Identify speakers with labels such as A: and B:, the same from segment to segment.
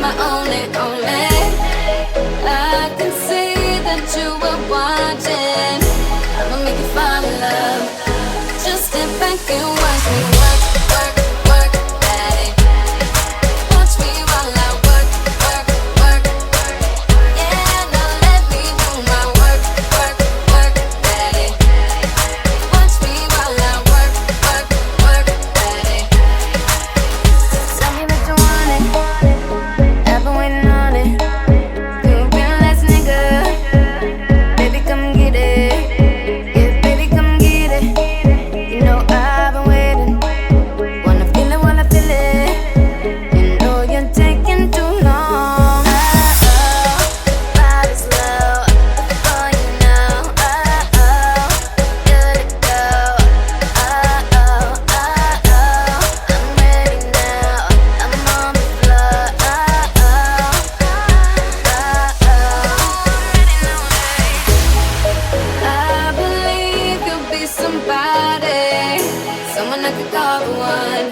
A: my only, only. I can see that you were watching. I'ma make you fall in love. Just step back and watch me work, work, work at it. Watch me while I work, work, work. Yeah, now let me do my work, work, work at it. Watch me while I work, work, work at it. Tell me that you want it. I've been waiting on it. You've been the last nigga. Baby, come get it. Yeah, baby, come get it. You know I've been waiting. Wanna feel it while I feel it. You know you're taking too long. Body slow before you know. Good to go. I'm ready now. I'm on the floor. I believe you'll be somebody, someone I could call the one.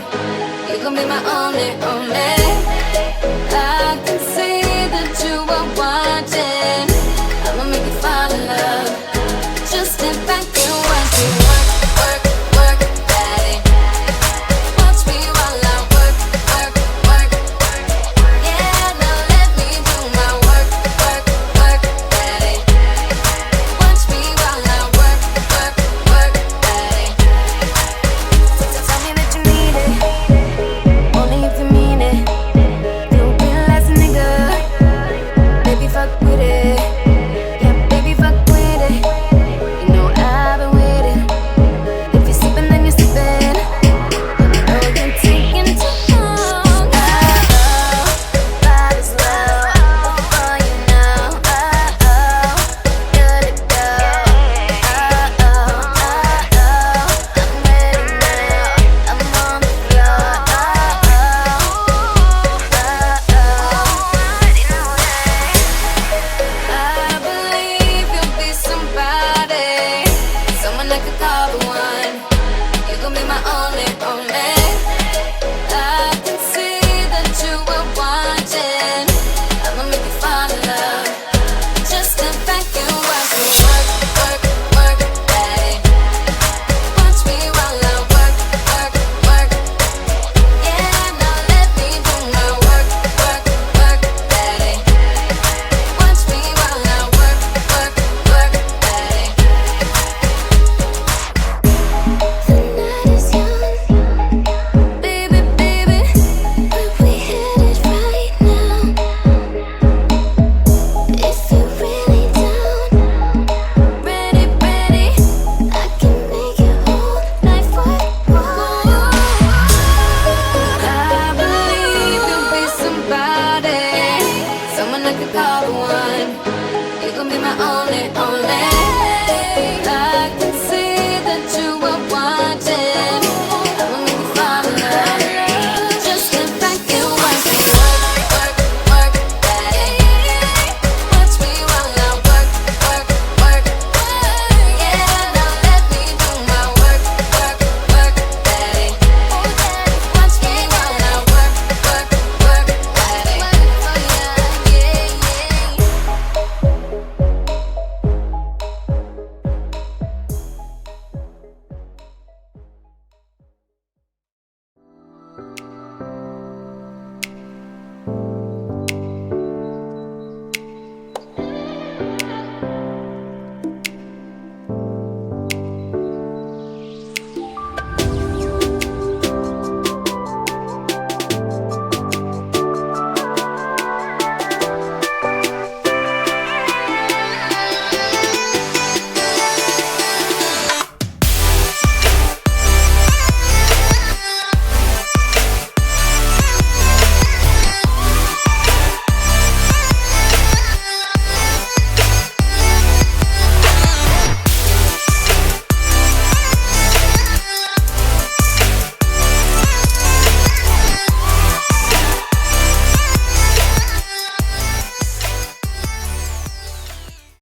A: You gon' be my only, only. I can see that you are watching. I'ma make you fall in love. Just step back and watch me work, work, work at it. Watch me while I work, work, work. Yeah, now let me do my work, work, work at it. Watch me while I work, work, work at it. So tell me that you need it, only if you mean it. You'll be the last nigga. Baby, fuck with it. Yeah, baby, fuck with it. You know I've been waiting. If you're sleeping, then you're sleeping. You know you're taking too long. Body slow before you know. Good to go. I'm ready now. I'm on the floor. I believe you'll be somebody, someone I could call the one. You gon' be my only, only. I can see that you were watching. I'ma make you fall in love. Just step back and watch me work, work, work at it. Watch me while I work, work, work. Yeah, now let me do my work, work, work at it. Watch me while I work, work, work at it. The night is young, baby, baby. Where we headed right now? If you're really down, ready, ready, I can make your whole life worthwhile. I believe you'll be somebody, someone I could call the one. You gon' be my only, only.